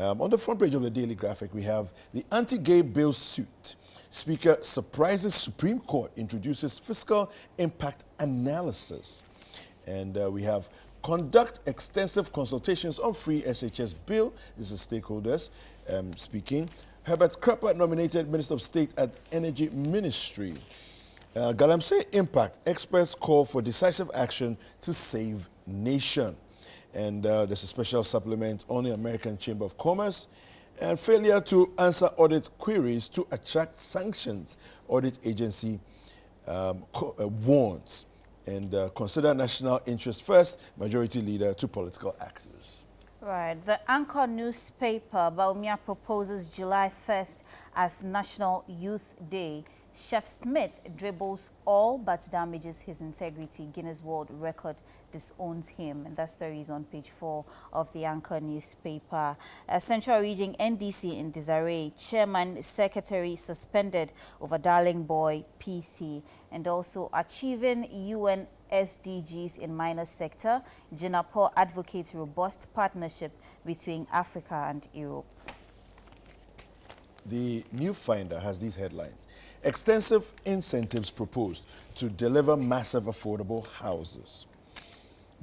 On the front page of the Daily Graphic, we have the anti-gay bill suit. Speaker surprises Supreme Court, introduces fiscal impact analysis. And we have conduct extensive consultations on free SHS bill. This is stakeholders speaking. Herbert Krapper nominated Minister of State at Energy Ministry. Galamsey impact. Experts call for decisive action to save nation. And there's a special supplement on the American Chamber of Commerce. And failure to answer audit queries to attract sanctions. Audit agency warns. And consider national interest first, majority leader to political actors. Right. The Anchor newspaper, Baumia proposes July 1st as National Youth Day. Chef Smith dribbles all but damages his integrity. Guinness World Record disowns him. And that story is on page 4 of the Anchor newspaper. Central Region NDC in disarray. Chairman, Secretary suspended over Darling Boy PC. And also achieving UN SDGs in minor sector. Jinapo advocates robust partnership between Africa and Europe. The New Finder has these headlines. Extensive incentives proposed to deliver massive affordable houses.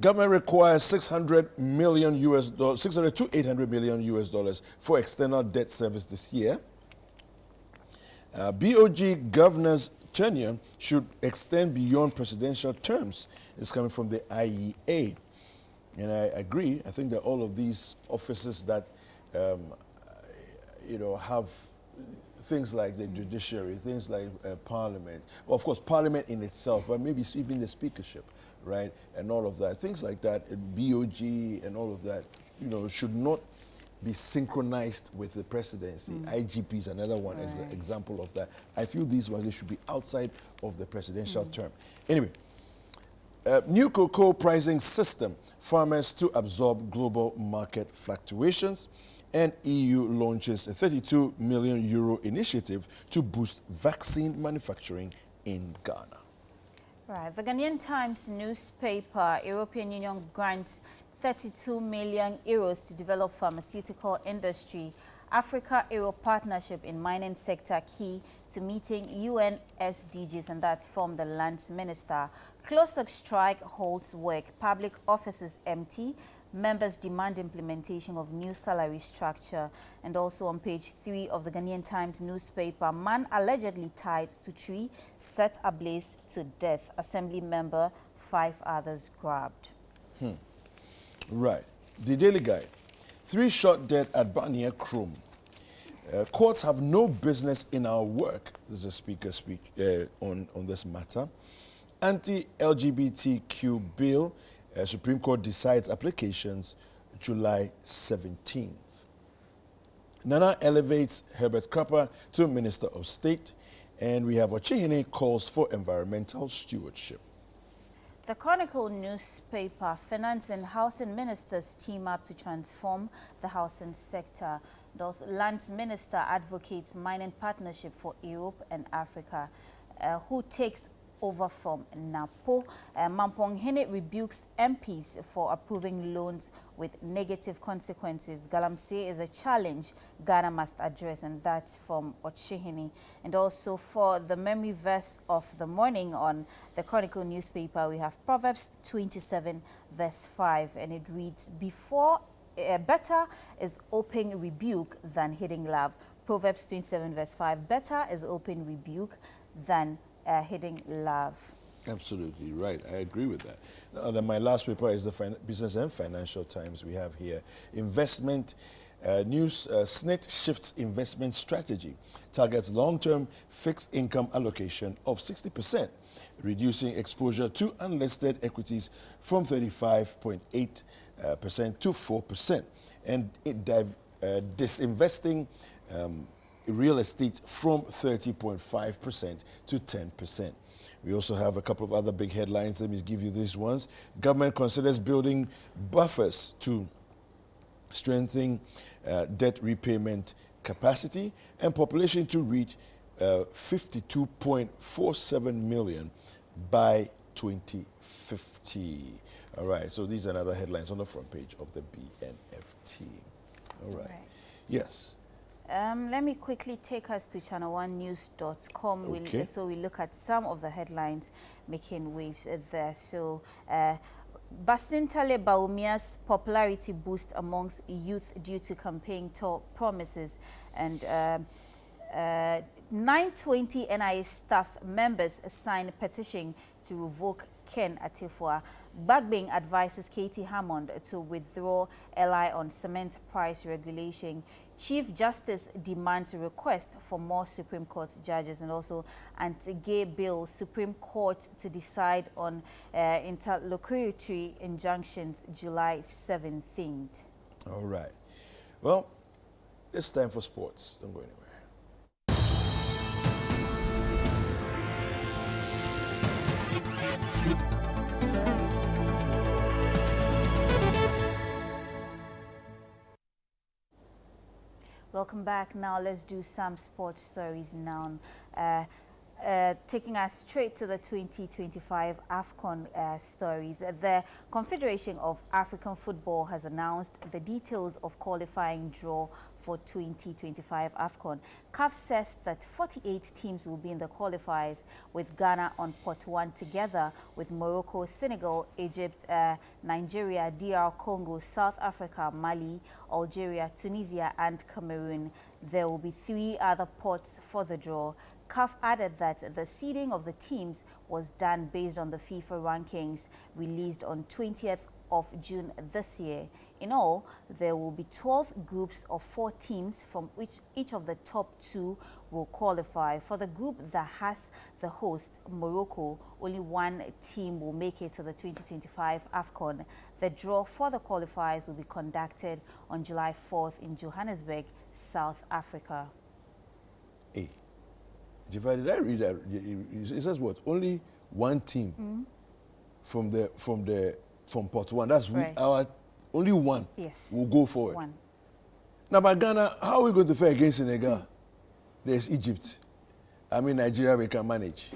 Government requires $600 to $800 million for external debt service this year. BOG governor's tenure should extend beyond presidential terms. It's coming from the IEA. And I agree. I think that all of these offices that have things like the judiciary, things like parliament, well, of course, parliament in itself, but maybe even the speakership, right, and all of that, things like that, BOG and all of that, should not be synchronized with the presidency. IGP is another one, example of that. I feel these ones, they should be outside of the presidential term. Anyway, new cocoa pricing system, farmers to absorb global market fluctuations. And EU launches a €32 million initiative to boost vaccine manufacturing in Ghana. Right. The Ghanaian Times newspaper, European Union grants €32 million to develop pharmaceutical industry. Africa-Europe partnership in mining sector key to meeting UN SDGs, and that's from the lands minister. Closer strike holds work. Public offices empty. Members demand implementation of new salary structure. And also on page 3 of the Ghanaian Times newspaper, man allegedly tied to tree set ablaze to death. Assembly member, 5 others grabbed. Right. The Daily Guide. 3 shot dead at Barnier Chrome. Courts have no business in our work. There's a speaker on this matter. Anti-LGBTQ bill. Supreme Court decides applications July 17th. Nana elevates Herbert Krapper to Minister of State. And we have Ochihene calls for environmental stewardship. The Chronicle newspaper, finance and housing ministers team up to transform the housing sector. Thus, lands minister advocates mining partnership for Europe and Africa. Who takes over from NAPO? Mampong Hene rebukes MPs for approving loans with negative consequences. Galamsey is a challenge Ghana must address, and that's from Ochihene. And also for the memory verse of the morning on the Chronicle newspaper, we have Proverbs 27 verse 5, and it reads, better is open rebuke than hidden love. Proverbs 27 verse 5, better is open rebuke than hidden love. Absolutely right. I agree with that. Now, then my last paper is the Business and Financial Times. We have here investment news. SNIT shifts investment strategy, targets long-term fixed income allocation of 60%, reducing exposure to unlisted equities from 35.8% to 4%, and disinvesting real estate from 30.5% to 10%. We also have a couple of other big headlines. Let me give you these ones. Government considers building buffers to strengthen debt repayment capacity, and population to reach 52.47 million by 2050. All right, so these are other headlines on the front page of the BNFT. All right. Yes. Let me quickly take us to ChannelOneNews.com. Okay. So we look at some of the headlines making waves there. So, Basintale Baumia's popularity boost amongst youth due to campaign talk promises, and 920 NIA staff members signed a petition to revoke Ken Atifua. Bagbing advises Katie Hammond to withdraw LI on cement price regulation. Chief Justice demands a request for more Supreme Court judges, and also anti-gay bill, Supreme Court to decide on interlocutory injunctions July 17th. All right. Well, it's time for sports. Don't go anywhere. Welcome back. Now let's do some sports stories now. Taking us straight to the 2025 AFCON stories. The Confederation of African Football has announced the details of qualifying draw for 2025 AFCON. CAF says that 48 teams will be in the qualifiers, with Ghana on pot 1 together with Morocco, Senegal, Egypt, Nigeria, DR Congo, South Africa, Mali, Algeria, Tunisia and Cameroon. There will be 3 other pots for the draw. CAF added that the seeding of the teams was done based on the FIFA rankings released on 20th of June this year. In all, there will be 12 groups of 4 teams from which each of the top 2 will qualify. For the group that has the host, Morocco, only 1 team will make it to the 2025 AFCON. The draw for the qualifiers will be conducted on July 4th in Johannesburg, South Africa. Hey, did I read that? It says what? Only 1 team from pot 1. That's right. Our only 1. Yes. Will go forward. 1. Now, by Ghana, how are we going to fare against Senegal? There's Egypt. I mean, Nigeria, we can manage.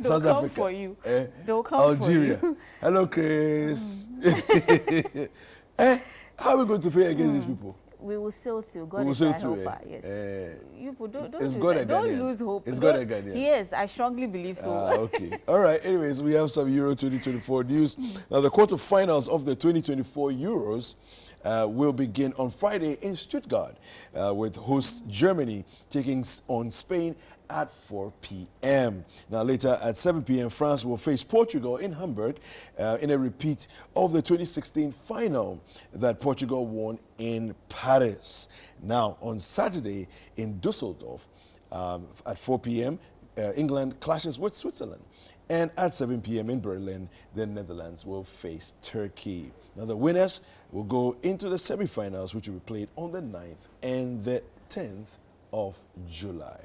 South come Africa. For you. They'll come Algeria. For you. Hello, Chris. How are we going to fare against these people? We will sail through. God is our helper. Yes. You don't lose hope. It's God a Ghanaian. Yes, I strongly believe so. Okay. All right. Anyways, we have some Euro 2024 news. Now, the quarterfinals of the 2024 Euros will begin on Friday in Stuttgart, with host Germany taking on Spain at 4 p.m. Now, later at 7 p.m., France will face Portugal in Hamburg in a repeat of the 2016 final that Portugal won in Paris. Now, on Saturday in Dusseldorf at 4 p.m., England clashes with Switzerland. And at 7 p.m. in Berlin, the Netherlands will face Turkey. Now, the winners will go into the semifinals, which will be played on the 9th and the 10th of July.